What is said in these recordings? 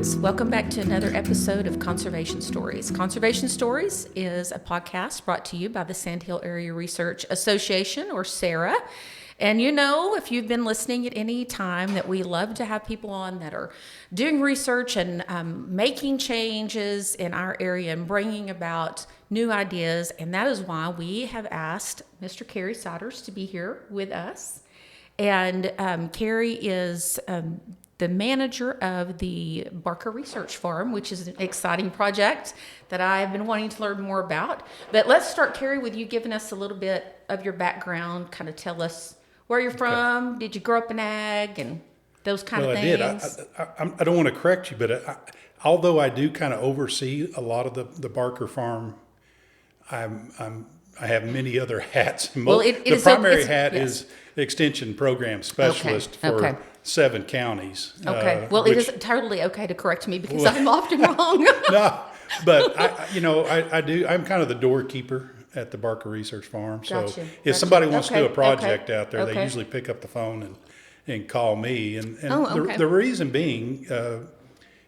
friends. Welcome back to another episode of Conservation Stories. Conservation Stories is a podcast brought to you by the Sandhill Area Research Association, or SARA. And you know, if you've been listening at any time, that we love to have people on that are doing research and making changes in our area and bringing about new ideas. And that is why we have asked Mr. Kerry Siders to be here with us. And Kerry is the manager of the Barker Research Farm, which is an exciting project that I've been wanting to learn more about. But let's start, Kerry, with you giving us a little bit of your background. Kind of tell us where you're from. Did you grow up in ag and those kind of things? I don't want to correct you, but although I do kind of oversee a lot of the Barker Farm, I have many other hats. The primary hat is Extension Program Specialist for 7 counties. Okay. It is totally okay to correct me because I'm often wrong. No, but I do. I'm kind of the doorkeeper at the Barker Research Farm. So if somebody wants to do a project out there, they usually pick up the phone and call me. And the reason being,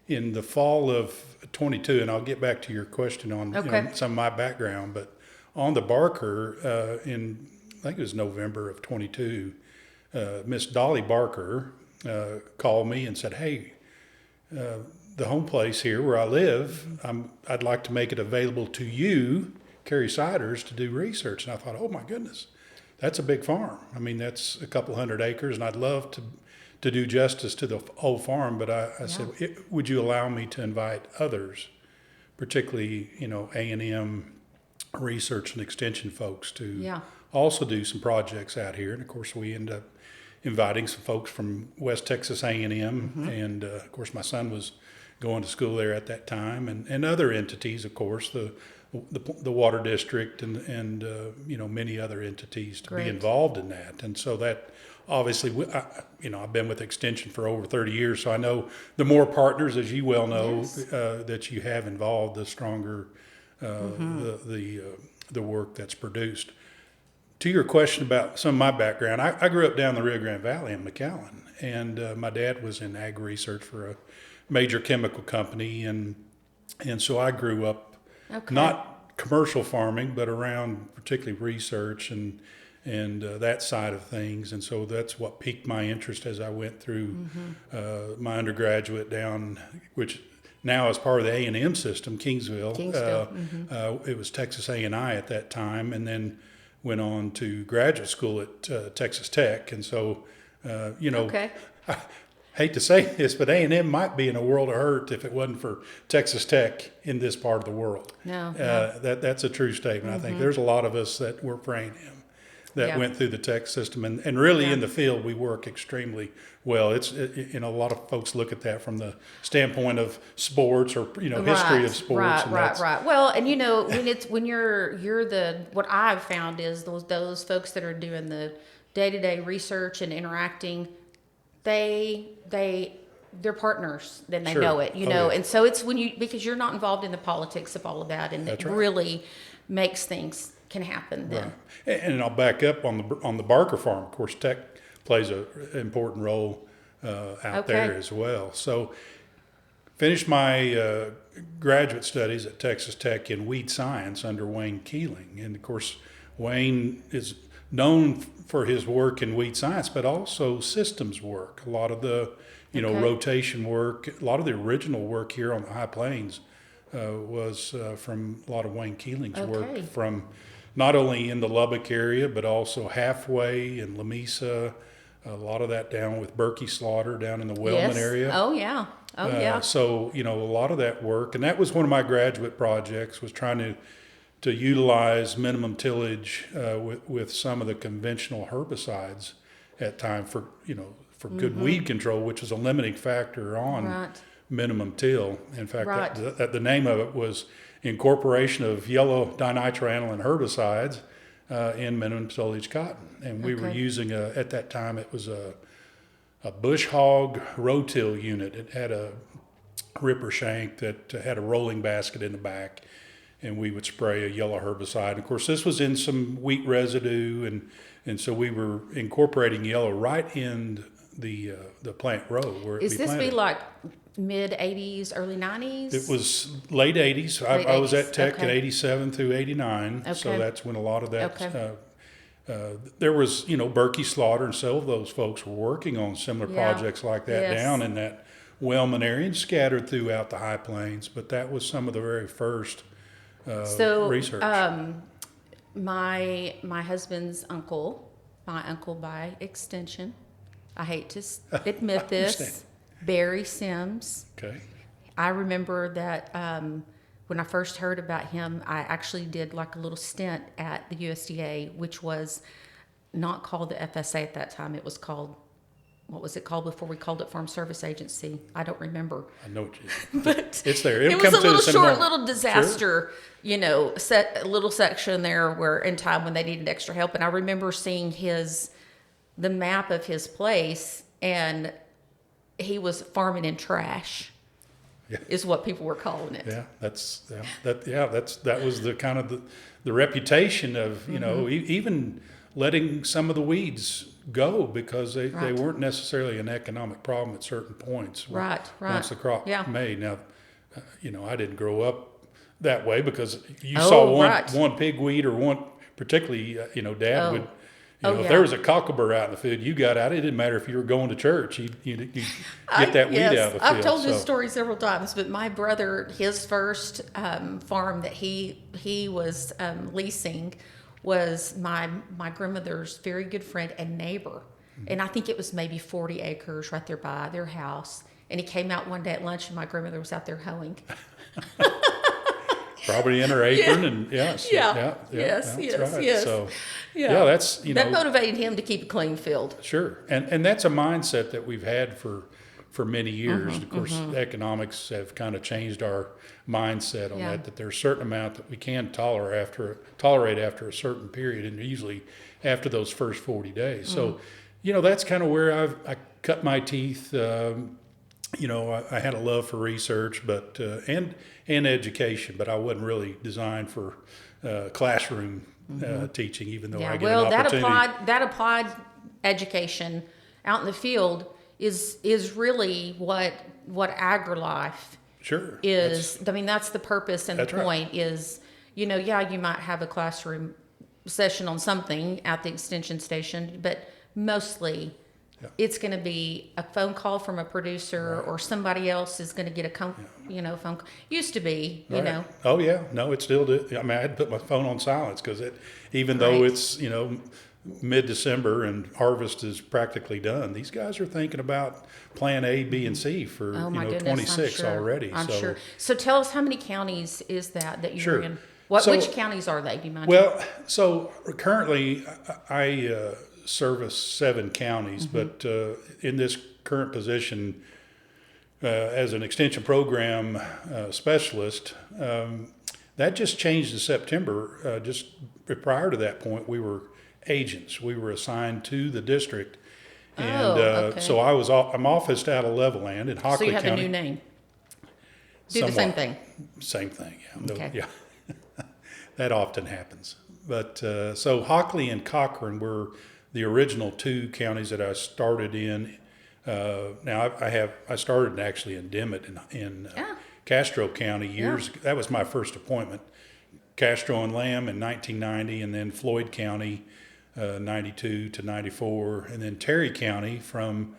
in the fall of 22, and I'll get back to your question on some of my background, but on the Barker, in I think it was November of 22, Miss Dolly Barker called me and said, "Hey, the home place here where I live, I'd like to make it available to you, Kerry Siders, to do research." And I thought, oh my goodness, that's a big farm. I mean, that's a couple hundred acres, and I'd love to do justice to the whole farm. But I said, would you allow me to invite others, particularly A&M research and extension folks, to also do some projects out here? And of course, we end up inviting some folks from West Texas A&M, and of course, my son was going to school there at that time, and other entities, of course, the water district and many other entities to be involved in that. And so that obviously, I've been with Extension for over 30 years, so I know the more partners, as you well know, that you have involved, the stronger the work that's produced. To your question about some of my background, I grew up down the Rio Grande Valley in McAllen, and my dad was in ag research for a major chemical company, and so I grew up not commercial farming, but around particularly research and that side of things, and so that's what piqued my interest as I went through my undergraduate down, which now is part of the A&M system, Kingsville. It was Texas A&I at that time, and then went on to graduate school at Texas Tech. And so, I hate to say this, but A&M might be in a world of hurt if it wasn't for Texas Tech in this part of the world. That's a true statement. I think there's a lot of us that work for A&M that went through the tech system, and really in the field we work extremely well. A lot of folks look at that from the standpoint of sports or history of sports. Right. Well, and when you're what I've found is those folks that are doing the day-to-day research and interacting, they're partners, then they know it, and so it's because you're not involved in the politics of all of that, and it really makes things can happen then. Right. And I'll back up on the Barker Farm. Of course, tech plays an important role out there as well. So finished my graduate studies at Texas Tech in weed science under Wayne Keeling. And of course, Wayne is known for his work in weed science, but also systems work. A lot of the rotation work, a lot of the original work here on the High Plains was from a lot of Wayne Keeling's work, from not only in the Lubbock area, but also halfway in Lamesa, a lot of that down with Berkey Slaughter down in the Wellman area. So, a lot of that work, and that was one of my graduate projects, was trying to utilize minimum tillage with some of the conventional herbicides at time for good weed control, which was a limiting factor on minimum till. In fact, the name of it was incorporation of yellow dinitroaniline herbicides in minimum tillage cotton. And we were using at that time, it was a bush hog rotill unit. It had a ripper shank that had a rolling basket in the back, and we would spray a yellow herbicide. Of course, this was in some wheat residue, and so we were incorporating yellow right in the plant row where it Is this planted. be like mid 80s, early 90s? It was late 80s. I was at Tech in 87 through 89. Okay. So that's when a lot of that, Okay. there was, Berkey Slaughter and several of those folks were working on similar projects like that down in that Wellman area and scattered throughout the High Plains. But that was some of the very first research. My husband's uncle, my uncle by extension, I hate to admit this, Barry Sims. Okay. I remember that when I first heard about him, I actually did like a little stint at the USDA, which was not called the FSA at that time. It was called, what was it called before we called it Farm Service Agency? I don't remember. I know what you mean. But it's there. It was a little short, little disaster, a little section there where in time when they needed extra help. And I remember seeing the map of his place, and he was farming in trash. Yeah. Is what people were calling it. Yeah, that was the kind of the reputation of even letting some of the weeds go because they weren't necessarily an economic problem at certain points. Once the crop made. Now, I didn't grow up that way because you saw one pigweed or one particularly. Dad would. If there was a cockleburr out in the field, you got out. It didn't matter if you were going to church. You get that weed out of the field. I've told this story several times, but my brother, his first farm that he was leasing was my grandmother's very good friend and neighbor. Mm-hmm. And I think it was maybe 40 acres right there by their house. And he came out one day at lunch, and my grandmother was out there hoeing. Probably in her apron, and yes. Right. So, that's that motivated him to keep a clean field. Sure, and that's a mindset that we've had for many years. Of course, economics have kind of changed our mindset on that there's a certain amount that we can tolerate after a certain period, and usually after those first 40 days. So, that's kind of where I cut my teeth. I had a love for research, but and education, but I wasn't really designed for classroom teaching, even though I get an opportunity. that applied education out in the field is really what AgriLife is. That's the purpose and the point is, you might have a classroom session on something at the extension station, but mostly it's going to be a phone call from a producer or somebody else is going to get a phone call. Used to be, Oh, yeah. No, it still do. I had to put my phone on silence because even though it's, mid-December and harvest is practically done, these guys are thinking about plan A, B, and C for, 26 already. I'm sure. So tell us, how many counties is that you're in? Which counties are they? Do you mind? Well, so currently I service 7 counties, but in this current position as an extension program specialist, that just changed in September. Just prior to that point, we were agents. We were assigned to the district, and so I'm officed out of Levelland in Hockley County. So you have a new name. Do the same thing. Same thing. Yeah. Okay. That often happens. But so Hockley and Cochran were the original 2 counties that I started in. Now I started actually in Dimmitt in Castro County years ago. That was my first appointment. Castro and Lamb in 1990, and then Floyd County 92 to 94, and then Terry County from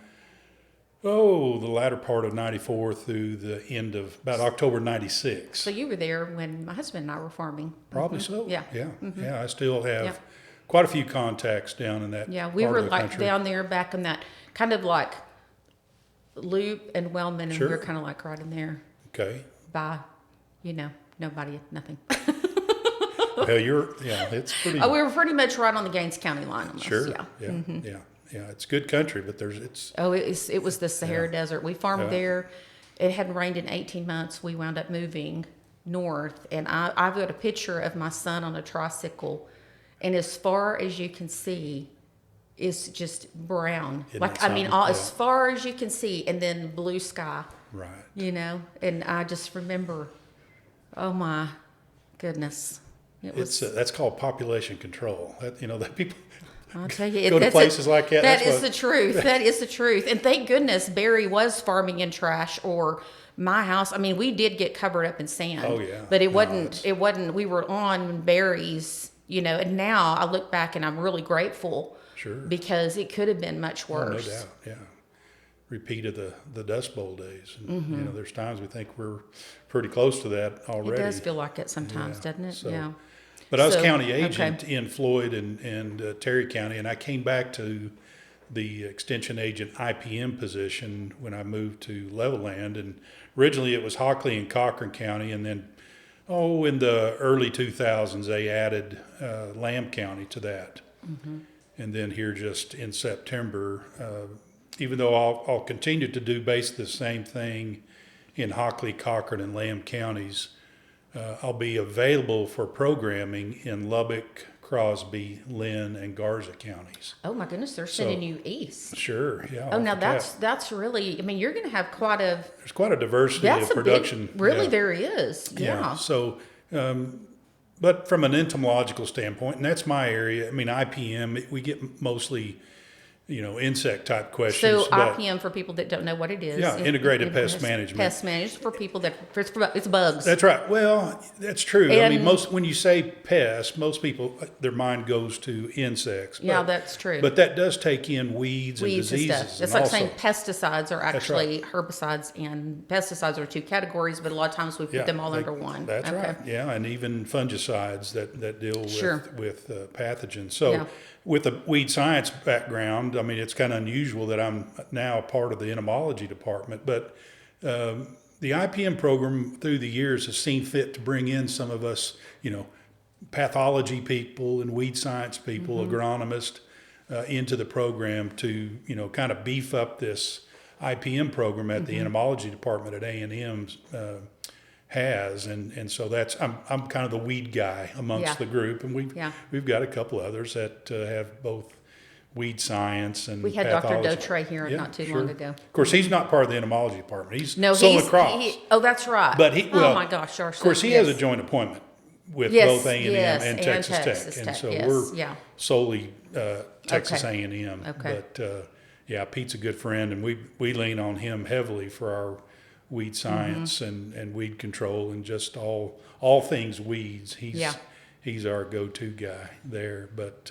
the latter part of 94 through the end of about October 96. So you were there when my husband and I were farming. Probably so. Yeah. Yeah. I still have quite a few contacts down in that. Yeah, we were like down there back in that kind of like Loop and Wellman, and we were kind of like right in there. Okay. By, nobody, nothing. Well, it's pretty. We were pretty much right on the Gaines County line almost. Sure. Yeah. It's good country, but it was the Sahara Desert. We farmed there. It hadn't rained in 18 months. We wound up moving north, and I've got a picture of my son on a tricycle, and as far as you can see, it's just brown. As far as you can see, and then blue sky. Right. And I just remember, oh my goodness. That's called population control. That people I'll tell you, go to places like that. That is the truth. That is the truth. And thank goodness Barry was farming in trash, or my house. I mean, we did get covered up in sand. Oh yeah. But it wasn't. We were on Barry's, and now I look back and I'm really grateful. Sure. Because it could have been much worse. Oh, no doubt. Yeah. Repeat of the Dust Bowl days. And, there's times we think we're pretty close to that already. It does feel like it sometimes, doesn't it? So, yeah. But I was county agent in Floyd and Terry County, and I came back to the extension agent IPM position when I moved to Levelland. And originally it was Hockley and Cochran County, and then, in the early 2000s, they added Lamb County to that. Mm-hmm. And then here just in September, even though I'll continue to do basically the same thing in Hockley, Cochran, and Lamb counties, I'll be available for programming in Lubbock, Crosby, Lynn, and Garza counties. Oh my goodness, they're sending you east. Sure, yeah. Oh, now that's really. I mean, you're going to have there's quite a diversity of production. There is. Yeah. So. But from an entomological standpoint, and that's my area, I mean, IPM, we get mostly, insect type questions. So IPM, for people that don't know what it is. Yeah, integrated pest management. Pest management for people it's bugs. That's right. Well, that's true. I mean, when you say pest, most people, their mind goes to insects. Yeah, that's true. But that does take in weeds and diseases. And stuff. It's like saying pesticides are actually herbicides, and pesticides are two categories, but a lot of times we put them all under one. That's right. Yeah, and even fungicides that deal with pathogens. So with a weed science background, I mean, it's kind of unusual that I'm now part of the entomology department, but the IPM program through the years has seen fit to bring in some of us, pathology people and weed science people, agronomists, into the program to, kind of beef up this IPM program at the entomology department at A&M has, and so that's I'm kind of the weed guy amongst the group, and we've got a couple others that have both weed science and we had pathology. Dr. Dotre here not too long ago. Of course, he's not part of the entomology department. He's sowing crops. That's right. But oh my gosh, of course, he has a joint appointment with both A&M and Texas Tech, and so we're solely Texas A&M. Okay. But Pete's a good friend, and we lean on him heavily for our weed science and weed control and just all things weeds. He's our go-to guy there. But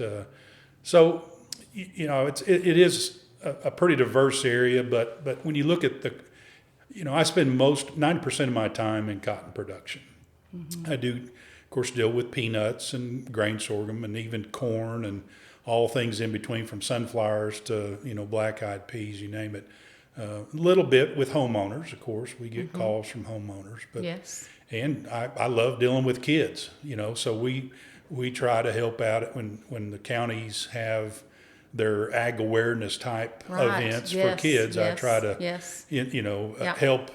so it is a pretty diverse area. But when you look at I spend 90% of my time in cotton production. I do, of course, deal with peanuts and grain sorghum and even corn and all things in between, from sunflowers to black-eyed peas, you name it. A little bit with homeowners, of course. We get calls from homeowners, but and I love dealing with kids, so we try to help out when the counties have their ag awareness type events for kids. I try to help.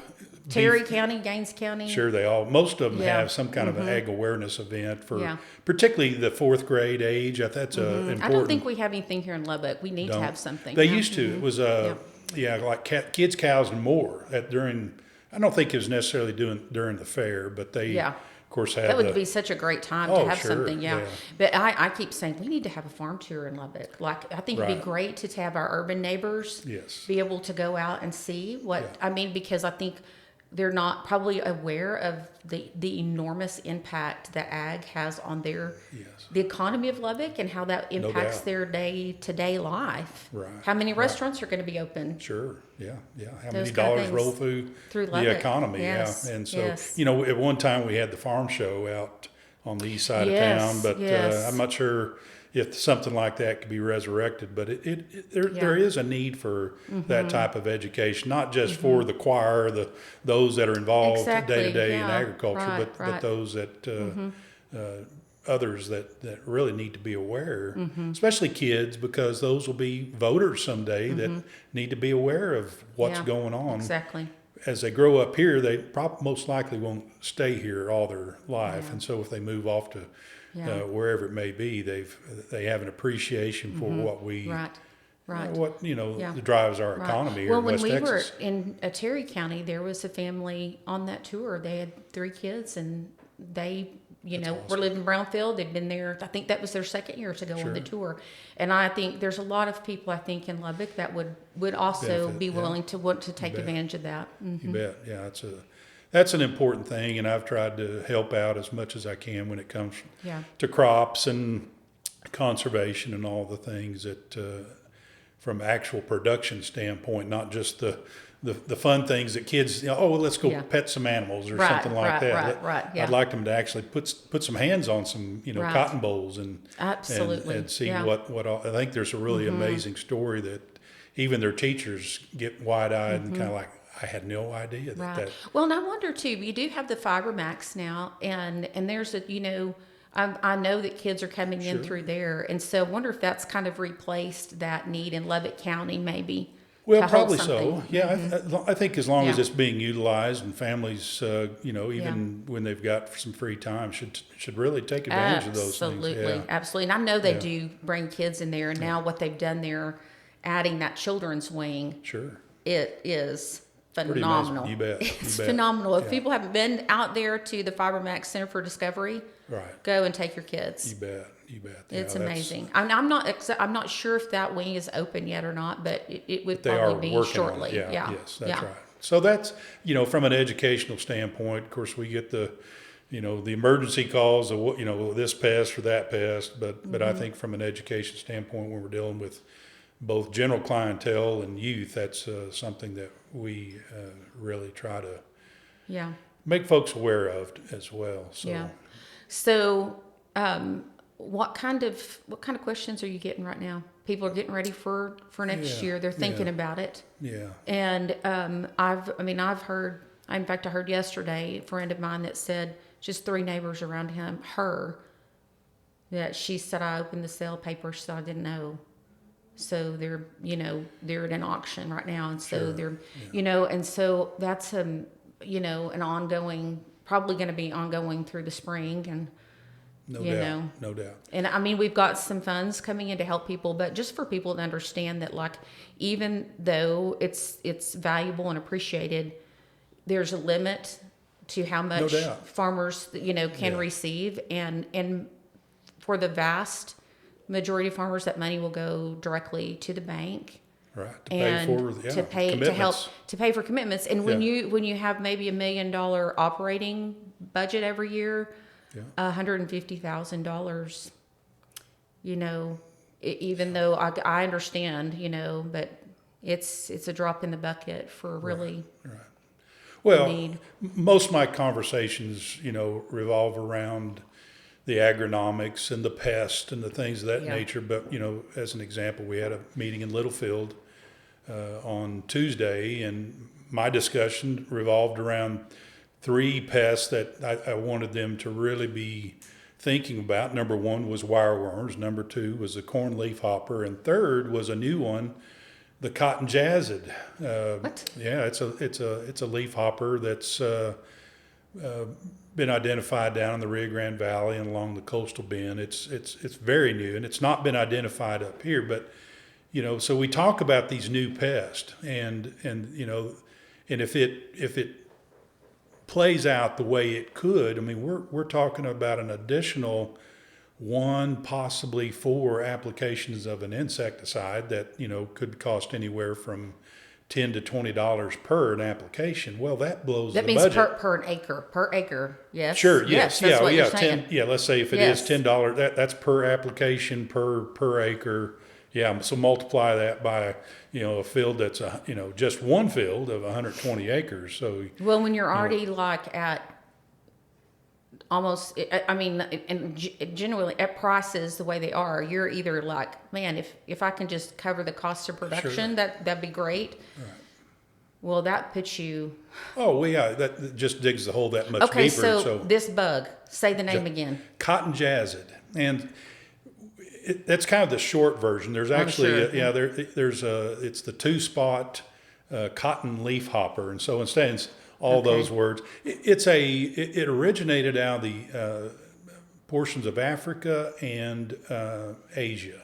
Terry County, Gaines County. Sure, most of them have some kind of an ag awareness event for particularly the fourth grade age. That's important. I don't think we have anything here in Lubbock. We need to have something. They used to. It was like kids, cows, and more. I don't think it was necessarily during the fair, but they of course had. That would be such a great time to have something. Yeah. But I keep saying we need to have a farm tour in Lubbock. Like, I think it'd be great to have our urban neighbors be able to go out and see what I mean, because I think they're not probably aware of the enormous impact that ag has on the economy of Lubbock and how that impacts their day-to-day life. Right. How many restaurants are going to be open? Sure. Yeah. How many dollars roll through the economy? Yes. Yeah. And so, at one time we had the farm show out on the east side of town, but I'm not sure if something like that could be resurrected, but there is a need for that type of education, not just for the choir, those that are involved day to day in agriculture, but those that others that really need to be aware, especially kids, because those will be voters someday that need to be aware of what's going on. Exactly. As they grow up here, they most likely won't stay here all their life, and so if they move off to wherever it may be, they have an appreciation for what we what that drives our economy here in West Texas. Well, when we were in Terry County, there was a family on that tour. They had 3 kids, and they were living in Brownfield. They'd been there. I think that was their second year to go on the tour. And I think there's a lot of people, I think, in Lubbock that would also be willing to want to take advantage of that. You bet. Yeah, that's an important thing, and I've tried to help out as much as I can when it comes to crops and conservation and all the things that, from actual production standpoint, not just the fun things that kids, let's go pet some animals or something like that. I'd like them to actually put some hands on some, cotton bolls and absolutely and see what all, I think there's a really amazing story that even their teachers get wide-eyed and kind of like, I had no idea that. Well, and I wonder too, you do have the Fiber Max now, and there's I know that kids are coming in through there, and so I wonder if that's kind of replaced that need in Lubbock County, maybe. Well, probably so. Yeah, I think as long as it's being utilized, and families, even when they've got some free time, should really take advantage of those things. Absolutely. And I know they do bring kids in there, and now what they've done there, adding that children's wing, it is phenomenal. You bet. It's phenomenal. If people haven't been out there to the Fiber Max Center for Discovery, go and take your kids. You bet. It's amazing. I'm not sure if that wing is open yet or not, but it would probably be shortly. Yes, that's right. So that's, from an educational standpoint, of course, we get the emergency calls of, this pest or that pest, but I think from an education standpoint, when we're dealing with both general clientele and youth, that's something that we really try to make folks aware of as well. So what kind of questions are you getting right now? People are getting ready for next year. They're thinking about it. Yeah. And I've heard. In fact, I heard yesterday a friend of mine that said just 3 neighbors around her that she said, I opened the sale paper. She said, I didn't know. So they're at an auction right now, and so they're and so that's an ongoing, probably going to be ongoing through the spring, and no doubt. And we've got some funds coming in to help people, but just for people to understand that, like, even though it's valuable and appreciated, there's a limit to how much farmers can receive, and for the vast majority of farmers, that money will go directly to the bank, to pay for commitments. And when you have maybe $1 million operating budget every year, $150,000, even though I understand, but it's a drop in the bucket for really. Right. Well, most of my conversations, revolve around the agronomics and the pest and the things of that nature. But, as an example, we had a meeting in Littlefield on Tuesday, and my discussion revolved around 3 pests that I wanted them to really be thinking about. Number 1 was wireworms. Number 2 was the corn leafhopper. And 3rd was a new one, the cotton jassid. What? Yeah, it's a leafhopper that's been identified down in the Rio Grande Valley and along the coastal bend. It's very new, and it's not been identified up here. But so we talk about these new pests, and if it plays out the way it could, we're talking about an additional 1, possibly 4 applications of an insecticide that could cost anywhere from $10 to $20 per an application. Well, that blows the budget. That means per acre. Yes. Sure. Yes. That's what you're saying. Let's say if it is $10, that's per application per acre. Yeah. So multiply that by a field that's just one field of 120 acres. So when you're already like at almost, and generally at prices the way they are, you're either like, man, if I can just cover the cost of production, that'd be great. Right. Well, that puts you. Oh, well, yeah, that just digs the hole that much deeper. Okay, so this bug, say the name again. Cotton jassid, and that's kind of the short version. There's actually, it's the 2-spot cotton leafhopper, and so instead. All those words. It originated out of the portions of Africa and Asia,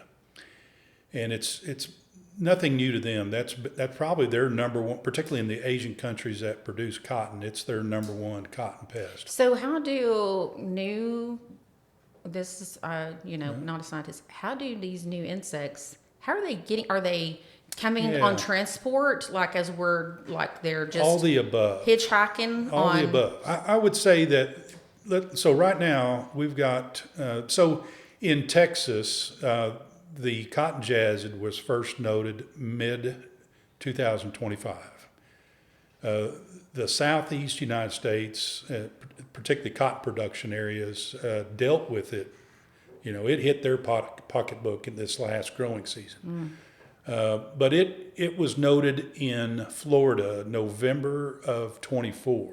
and it's nothing new to them. That's probably their number one, particularly in the Asian countries that produce cotton. It's their number one cotton pest. So how do this is, not a scientist, how do these new insects, are they coming on transport, like as they're just all the above, hitchhiking? All the above. I would say that, so right now we've got, so in Texas, the cotton jassid was first noted mid-2025. The southeast United States, particularly cotton production areas, dealt with it. It hit their pocketbook in this last growing season. But it was noted in Florida, November of 24.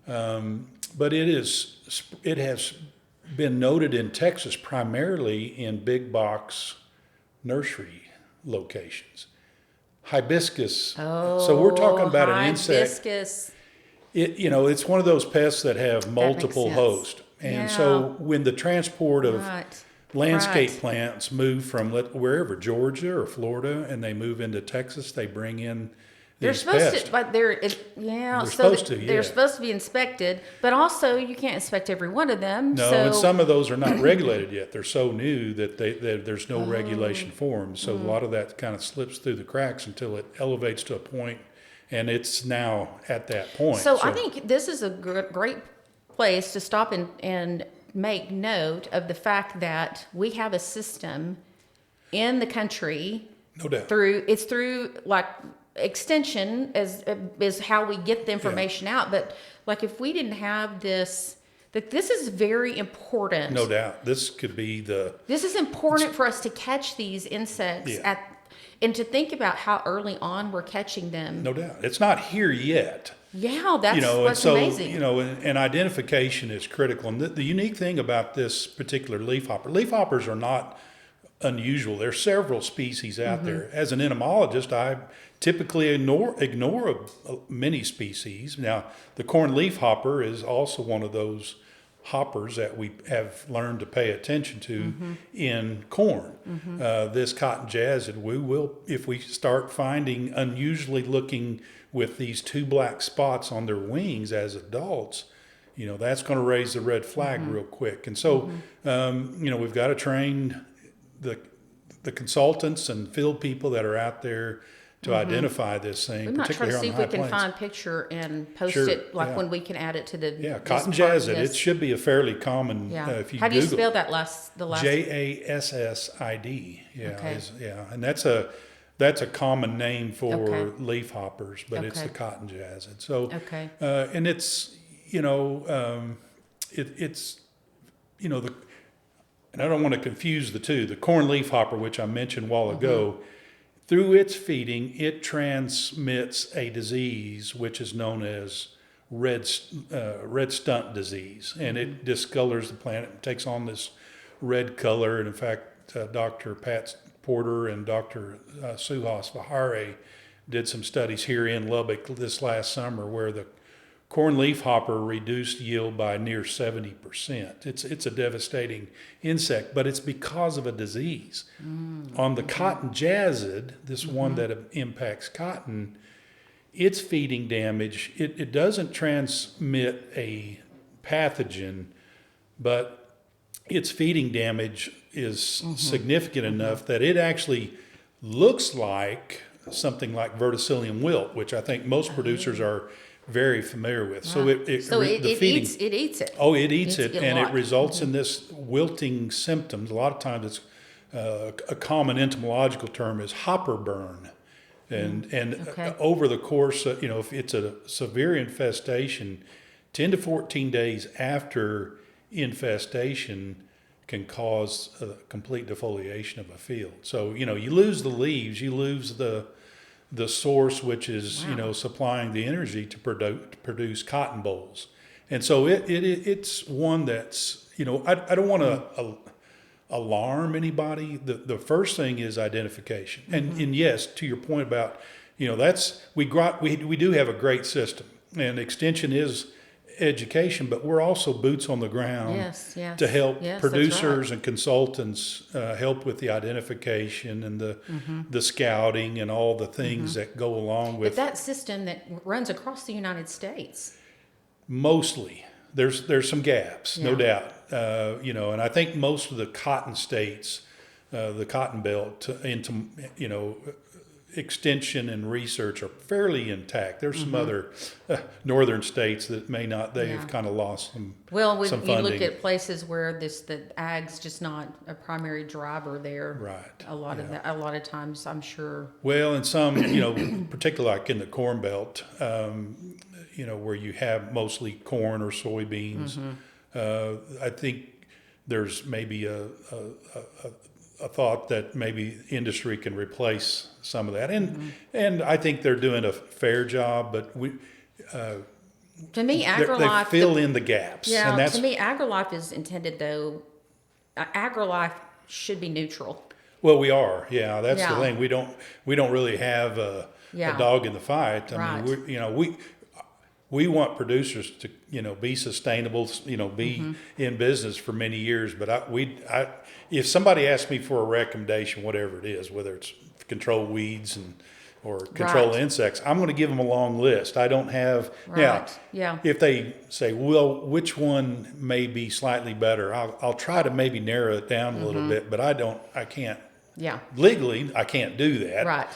But it has been noted in Texas primarily in big box nursery locations. Hibiscus. So we're talking about an insect. Hibiscus. It's one of those pests that have multiple hosts. And so when the transport of landscape plants move from wherever, Georgia or Florida, and they move into Texas, they bring in these pests. They're supposed to be inspected, but also you can't inspect every one of them. No, and some of those are not regulated yet. They're so new that there's no regulation for them. So a lot of that kind of slips through the cracks until it elevates to a point, and it's now at that point. So I think this is a great place to stop and make note of the fact that we have a system in the country. No doubt. Through extension is how we get the information out. But if we didn't have this, this is very important. No doubt. This is important for us to catch these insects and to think about how early on we're catching them. No doubt. It's not here yet. Yeah, that's amazing. And identification is critical. And the unique thing about this particular leafhoppers are not unusual. There are several species out there. As an entomologist, I typically ignore many species. Now, the corn leafhopper is also one of those hoppers that we have learned to pay attention to in corn. This cotton jassid, we will, if we start finding unusually looking with these two black spots on their wings as adults, that's going to raise the red flag real quick. And so, we've got to train the consultants and field people that are out there to identify this thing. We might try to see if we can find a picture and post it, when we can add it to the cotton jassid. It should be a fairly common. If you how do you Google spell that last? JASSID. And that's a common name for leafhoppers, but it's the cotton jassid. So and it's and I don't want to confuse the two. The corn leafhopper, which I mentioned a while ago, through its feeding, it transmits a disease which is known as red stunt disease, and it discolors the plant. It takes on this red color, and in fact, Dr. Pat Porter and Dr. Suhas Vihare did some studies here in Lubbock this last summer where the corn leafhopper reduced yield by near 70%. It's a devastating insect, but it's because of a disease. On the cotton jassid, this one that impacts cotton, its feeding damage, it doesn't transmit a pathogen, but its feeding damage is significant enough that it actually looks like something like verticillium wilt, which I think most producers are very familiar with. So it eats it. Oh, it eats it, and it results in this wilting symptoms. A lot of times it's a common entomological term is hopper burn. And over the course of, if it's a severe infestation, 10 to 14 days after infestation can cause a complete defoliation of a field. So, you lose the leaves, you lose the source, which is, supplying the energy to produce cotton bolls. And so it's one that's, I don't want to alarm anybody. The first thing is identification. And yes, to your point about, we do have a great system, and extension is education, but we're also boots on the ground yes, to help yes, producers and consultants help with the identification and the scouting and all the things that go along with. But that system that runs across the United States. Mostly. There's some gaps, no doubt. And I think most of the cotton states, the cotton belt into, extension and research are fairly intact. There's some other northern states that may not. They've kind of lost some. Well, some you funding. look at places where the ag's just not a primary driver there. Right. A lot of times, I'm sure. Well, and some, particularly like in the Corn Belt, where you have mostly corn or soybeans. I think there's maybe a thought that maybe industry can replace some of that, and I think they're doing a fair job. But to me, AgriLife they fill in the gaps. Yeah, and that's, to me, AgriLife is intended though. AgriLife should be neutral. Well, we are. Yeah, that's the thing. We don't really have a dog in the fight. I mean, we want producers to be sustainable, be in business for many years. But if somebody asks me for a recommendation, whatever it is, whether it's control weeds or control insects, I'm going to give them a long list. I don't have now. Yeah. If they say, well, which one may be slightly better, I'll try to maybe narrow it down a little bit. But I can't. Yeah. Legally, I can't do that. Right.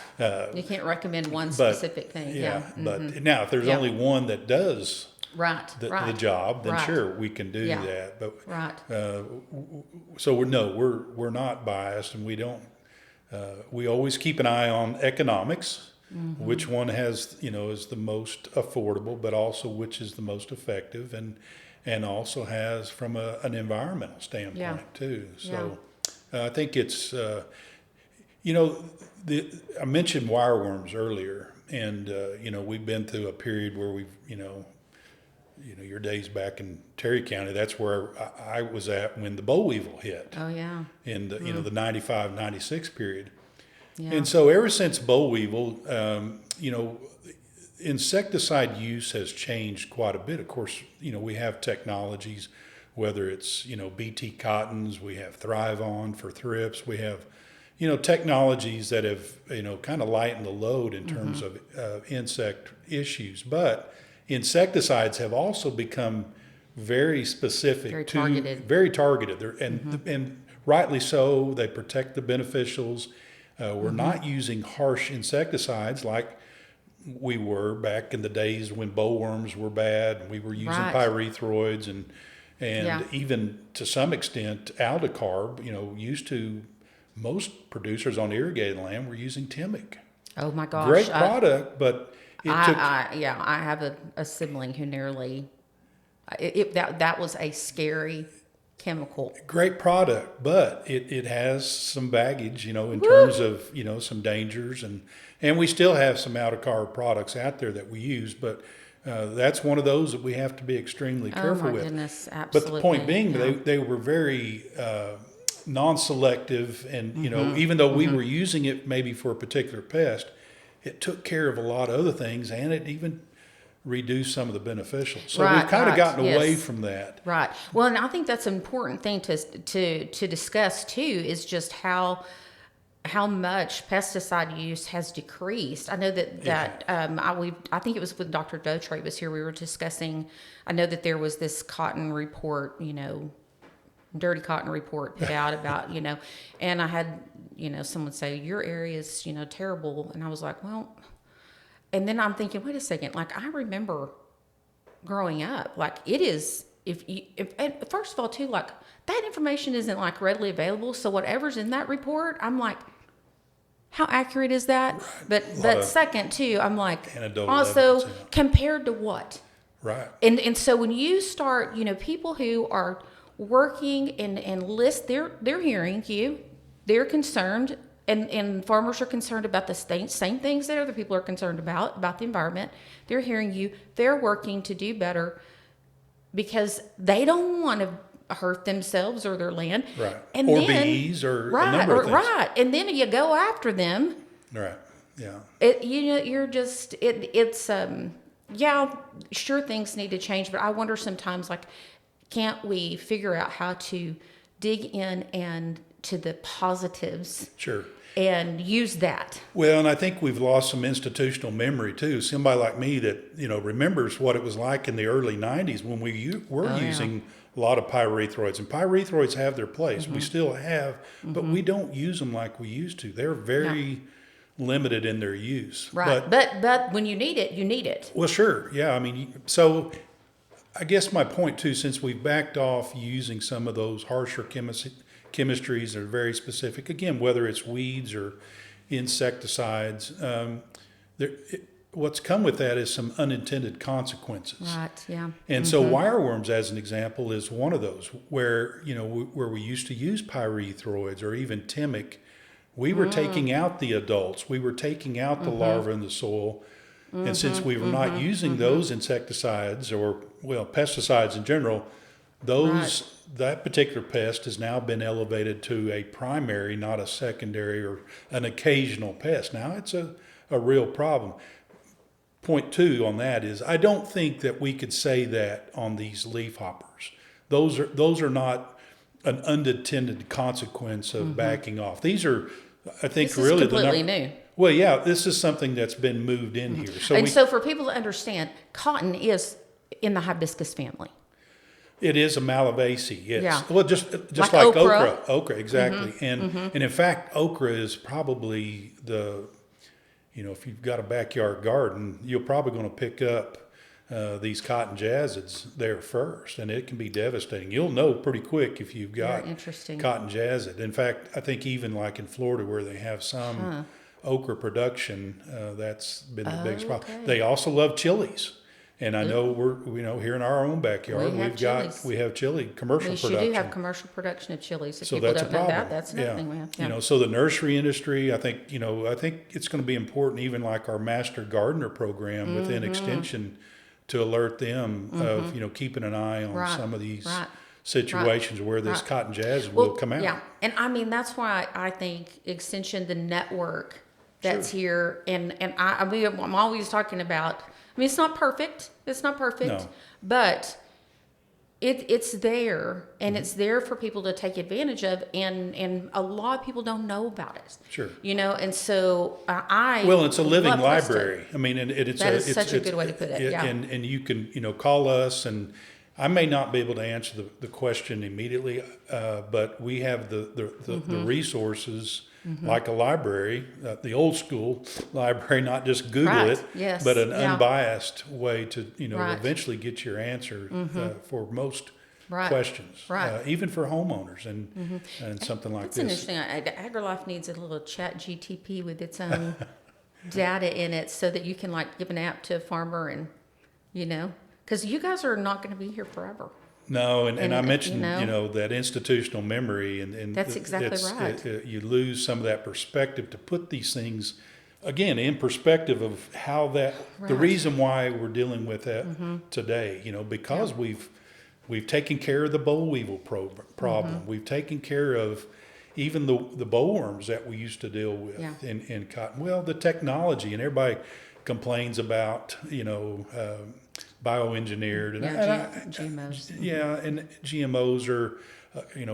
You can't recommend one specific thing. But now if there's only one that does the job, then sure, we can do that. But so we're not biased, and we don't. We always keep an eye on economics, which one has is the most affordable, but also which is the most effective, and also has from an environmental standpoint too. So I think it's. I mentioned wireworms earlier, and we've been through a period where we've your days back in Terry County. That's where I was at when the boll weevil hit. Oh yeah. In the the 95, 96 period. Yeah. And so ever since boll weevil, insecticide use has changed quite a bit. Of course, we have technologies, whether it's BT cottons, we have Thrive On for thrips, we have technologies that have kind of lightened the load in terms of insect issues. But insecticides have also become very specific, very targeted. And rightly so. They protect the beneficials. We're not using harsh insecticides like we were back in the days when bollworms were bad. We were using pyrethroids and even to some extent aldicarb. Used to. Most producers on irrigated land were using Timic. Oh my gosh! Great product, but I have a sibling who nearly. That was a scary chemical. Great product, but it has some baggage, in terms of some dangers, and we still have some out-of-carb products out there that we use, but that's one of those that we have to be extremely careful with. Goodness, absolutely. But the point being, they were very. Non-selective, and even though we were using it maybe for a particular pest, it took care of a lot of other things, and it even reduced some of the beneficials. So we've kind of gotten away from that. Right. Well, and I think that's an important thing to discuss too, is just how much pesticide use has decreased. I know that I think it was with Dr. Dotre was here. We were discussing. I know that there was this cotton report, dirty cotton report put out about, and I had, someone say, your area is, terrible. And I was like, well, and then I'm thinking, wait a second, like I remember growing up, like it is, and first of all too, like that information isn't like readily available. So whatever's in that report, I'm like, how accurate is that? Right. But second too, I'm like, also compared to what? Right. And so when you start, people who are working and list, they're hearing you, they're concerned, and farmers are concerned about the same things that other people are concerned about the environment. They're hearing you, they're working to do better because they don't want to hurt themselves or their land. Right. And or then, bees or a number of things. Right. And then you go after them. Right. Yeah. You're just, it's yeah, sure, things need to change, but I wonder sometimes, like, can't we figure out how to dig in and to the positives? Sure. And use that. Well, and I think we've lost some institutional memory too. Somebody like me that, remembers what it was like in the early 90s when we were using a lot of pyrethroids. And pyrethroids have their place. We still have, but we don't use them like we used to. They're very limited in their use. Right. But when you need it, you need it. Well, sure. Yeah. I mean, so I guess my point too, since we've backed off using some of those harsher chemistries that are very specific, again, whether it's weeds or insecticides, what's come with that is some unintended consequences. Right, yeah. And so wireworms, as an example, is one of those where, where we used to use pyrethroids or even timic, we were taking out the adults, we were taking out the larvae in the soil. And since we were not using those insecticides or, pesticides in general, that particular pest has now been elevated to a primary, not a secondary or an occasional pest. Now it's a real problem. Point two on that is I don't think that we could say that on these leafhoppers. Those are not an unintended consequence of backing off. These are, I think, this really is completely new. Well, yeah, this is something that's been moved in here. So for people to understand, cotton is in the hibiscus family. It is a Malavaceae, yes. Yeah. Well, just like okra. Okra, exactly. And in fact, okra is probably if you've got a backyard garden, you're probably going to pick up these cotton jassids there first, and it can be devastating. You'll know pretty quick if you've got cotton jassid. In fact, I think even like in Florida where they have some okra production, that's been the biggest problem. They also love chilies. And I know here in our own backyard, we have chili commercial production. We do have commercial production of chilies. If so people that's don't know that, that's another thing we have. Yeah. So the nursery industry, I think it's going to be important, even like our Master Gardener program within Extension, to alert them of keeping an eye on some of these situations where this cotton jassid will come out. Yeah, and I mean that's why I think Extension, the network that's here, and I'm always talking about. I mean, it's not perfect. No. But it's there, and it's there for people to take advantage of, and a lot of people don't know about it. Sure. And so it's a living library. I mean, and it's such a good way to put it. Yeah. And you can call us, and I may not be able to answer the question immediately, but we have the resources. Like a library, the old school library, not just Google it, but an unbiased way to, eventually get your answer for most questions, even for homeowners and something like this. It's interesting. AgriLife needs a little chat GTP with its own data in it so that you can give an app to a farmer and, because you guys are not going to be here forever. No, and I mentioned, that institutional memory, and that's exactly right. You lose some of that perspective to put these things, again, in perspective of how the reason why we're dealing with that today, because we've taken care of the boll weevil problem. We've taken care of even the bollworms that we used to deal with in cotton. Well, the technology, and everybody complains about, bioengineered and GMOs. And GMOs are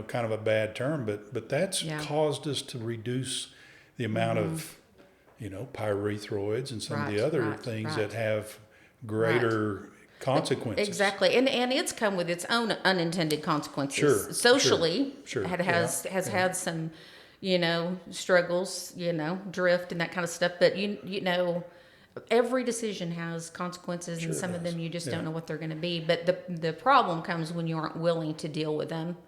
kind of a bad term, but that's caused us to reduce the amount of pyrethroids and some of the other things that have greater consequences. Exactly, and it's come with its own unintended consequences. Sure, socially, has had some struggles, drift and that kind of stuff, but every decision has consequences, and some of them you just don't know what they're going to be. But the problem comes when you aren't willing to deal with them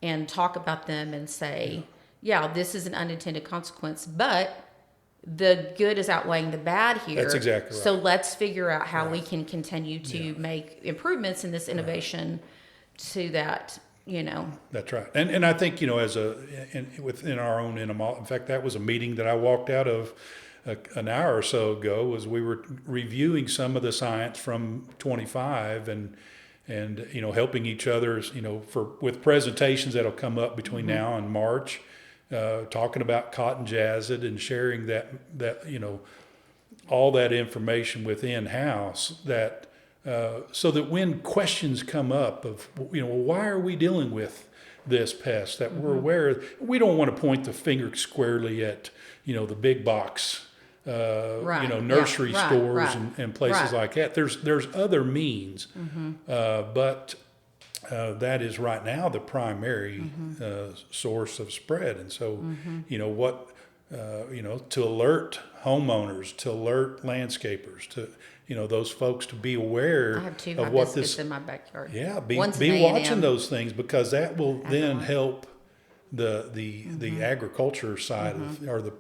and talk about them and say, this is an unintended consequence, but the good is outweighing the bad here. That's exactly right. So let's figure out how we can continue to make improvements in this innovation to that. That's right. And I think, within our own in fact, that was a meeting that I walked out of an hour or so ago, was we were reviewing some of the science from 25 and helping each other, with presentations that'll come up between now and March, talking about cotton jassid and sharing that all that information within house that so that when questions come up of, why are we dealing with this pest, that we're aware of, we don't want to point the finger squarely at, the big box, nursery stores and places like that. There's other means, but that is right now the primary source of spread. And so, to alert homeowners, to alert landscapers, to those folks to be aware I have two of what this in my backyard. Yeah, be watching those things, because that will then help the agriculture side of, or the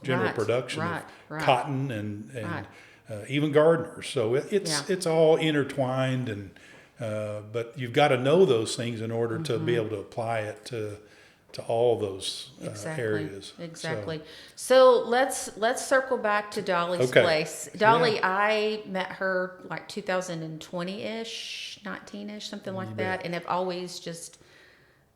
general production of cotton and even gardeners. So it's all intertwined, and but you've got to know those things in order to be able to apply it to all those areas. Exactly. So let's circle back to Dolly's place. Dolly, I met her like 2020-ish, 19-ish, something like that, and I've always just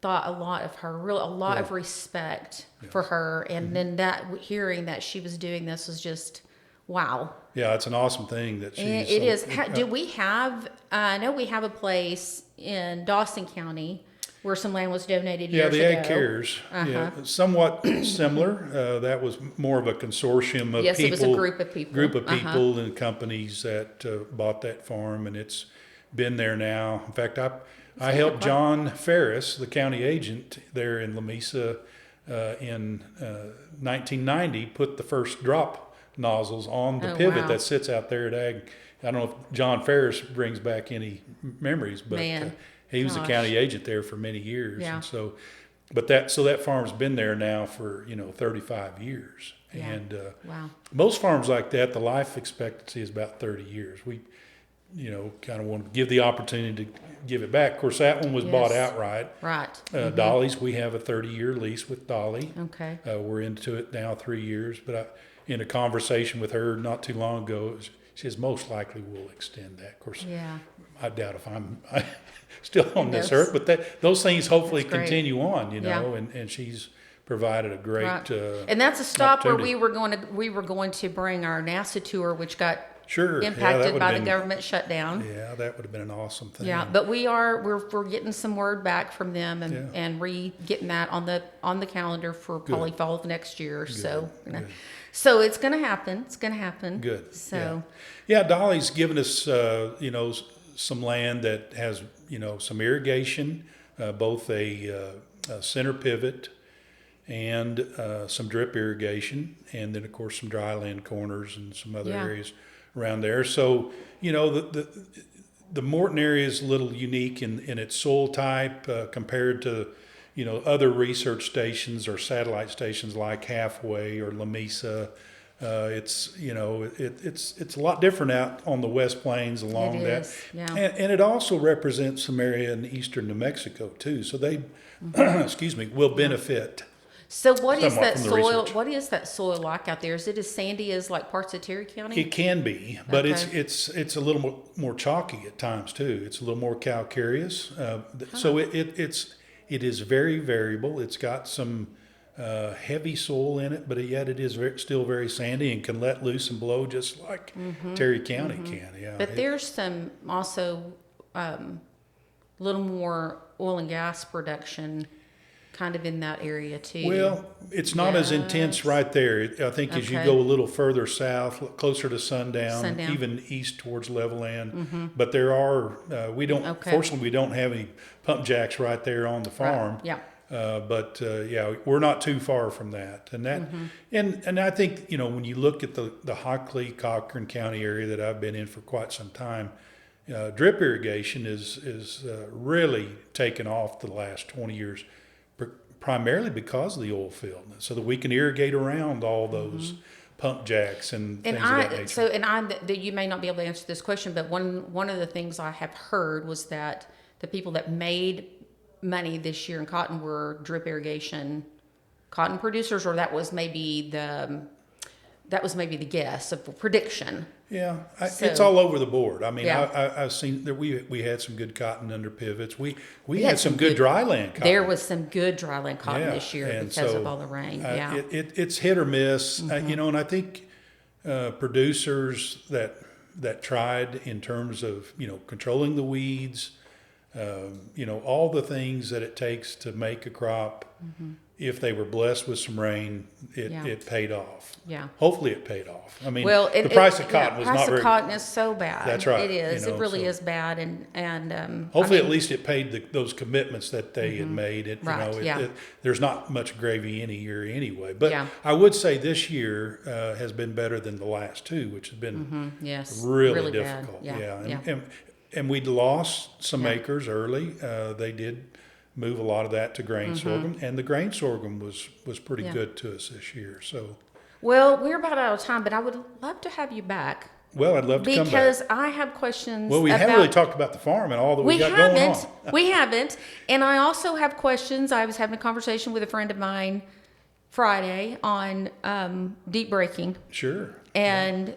thought a lot of her, a lot of respect for her, and then hearing that she was doing this was just wow. Yeah, it's an awesome thing that she's. It is. Do we have? I know we have a place in Dawson County where some land was donated years ago. Yeah, the Ag Cares. Yeah, somewhat similar. That was more of a consortium of people. Yes, it was a group of people. And companies that bought that farm, and it's been there now. In fact, I helped John Ferris, the county agent there in Lamesa, in 1990, put the first drop nozzles on the pivot that sits out there at Ag. I don't know if John Ferris brings back any memories, but he was the county agent there for many years. Yeah. And so, that farm's been there now for 35 years. Yeah. And most farms like that, the life expectancy is about 30 years. We kind of want to give the opportunity to give it back. Of course, that one was bought outright. Right. Dolly's, we have a 30-year lease with Dolly. Okay. We're into it now 3 years, but in a conversation with her not too long ago, she says most likely we'll extend that. Of course, I doubt if I'm still on this earth, but those things hopefully continue on, and she's provided a great and that's a stop where we were going to bring our NASA tour, which got impacted by the government shutdown. Yeah, that would have been an awesome thing. Yeah, but we're getting some word back from them and getting that on the calendar for probably fall of next year. Good. So it's going to happen. It's going to happen. Good. So Dolly's given us some land that has some irrigation, both a center pivot and some drip irrigation, and then of course some dry land corners and some other areas around there. So the Morton area is a little unique in its soil type compared to other research stations or satellite stations like Halfway or Lamesa. It's a lot different out on the West Plains along that. Yeah. And it also represents some area in eastern New Mexico too. So they will benefit. So what is that soil? Research. What is that soil like out there? Is it as sandy as like parts of Terry County? It can be, but it's a little more chalky at times too. It's a little more calcareous. So it is very variable. It's got some heavy soil in it, but yet it is still very sandy and can let loose and blow just like Terry County can. Yeah. But there's some also little more oil and gas production kind of in that area too. Well, it's not as intense right there. I think as you go a little further south, closer to sundown, even east towards Level Land. But there are, fortunately we don't have any pump jacks right there on the farm. Right. Yeah. But we're not too far from that. And that, and I think, when you look at the Hockley, Cochran County area that I've been in for quite some time, drip irrigation is really taken off the last 20 years. Primarily because of the oil field, so that we can irrigate around all those pump jacks and things of that nature. So, you may not be able to answer this question, but one of the things I have heard was that the people that made money this year in cotton were drip irrigation cotton producers, or that was maybe the guess of prediction. Yeah, it's all over the board. I mean, I've seen that we had some good cotton under pivots. We had some good dry land cotton. There was some good dry land cotton this year because of all the rain. It's hit or miss, and I think producers that tried in terms of, controlling the weeds, all the things that it takes to make a crop. If they were blessed with some rain, it paid off. Yeah. Hopefully it paid off. I mean, well, the price of cotton was not very... The price of cotton is so bad. That's right. It is. It really is bad. And hopefully at least it paid those commitments that they had made. There's not much gravy any year anyway. But I would say this year has been better than the last two, which has been really difficult. And we'd lost some acres early. They did move a lot of that to grain sorghum, and the grain sorghum was pretty good to us this year. So, well, we're about out of time, but I would love to have you back. Well, I'd love to come back because I have questions. Well, we haven't really talked about the farm and all that we got going on. We haven't, and I also have questions. I was having a conversation with a friend of mine Friday on deep breaking. Sure. And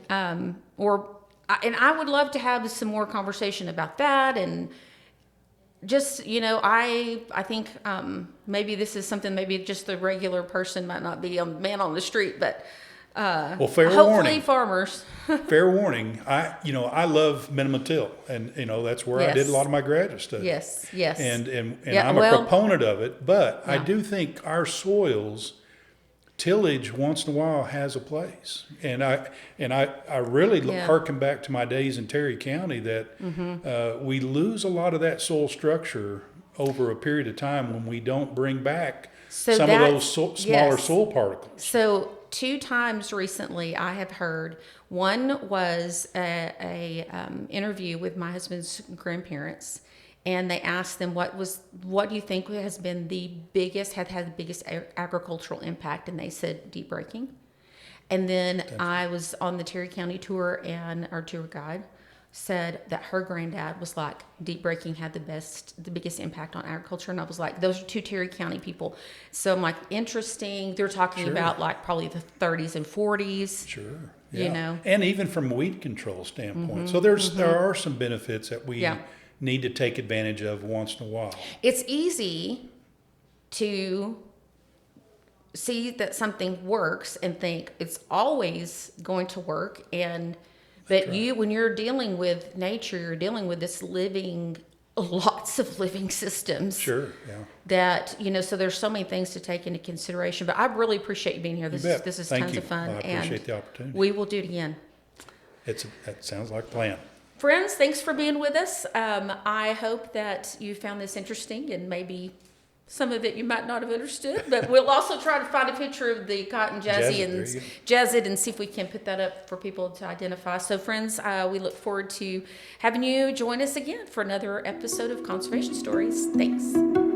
and I would love to have some more conversation about that. And just, I think maybe this is something maybe just the regular person might not be a man on the street, but fair hopefully warning. Farmers. Fair warning. I love minimum till, and that's where I did a lot of my graduate study. Yes. And I'm a proponent of it, but I do think our soils, tillage once in a while has a place, and I really harken back to my days in Terry County that we lose a lot of that soil structure over a period of time when we don't bring back some of those smaller soil particles. So 2 times recently I have heard. One was a interview with my husband's grandparents. And they asked them, what do you think has been the biggest, had the biggest agricultural impact? And they said deep breaking. And then I was on the Terry County tour, and our tour guide said that her granddad was like, deep breaking had the biggest impact on agriculture. And I was like, those are 2 Terry County people. So I'm like, interesting. They're talking about like probably the 30s and 40s. Sure. Yeah. And even from a weed control standpoint. So there are some benefits that we need to take advantage of once in a while. It's easy to see that something works and think it's always going to work, but when you're dealing with nature, you're dealing with lots of living systems. Sure, yeah. That, so there's so many things to take into consideration. But I really appreciate you being here. This is tons of fun. Well, I appreciate the opportunity. We will do it again. That sounds like a plan. Friends, thanks for being with us. I hope that you found this interesting, and maybe some of it you might not have understood, but we'll also try to find a picture of the cotton jassid and see if we can put that up for people to identify. So friends, we look forward to having you join us again for another episode of Conservation Stories. Thanks.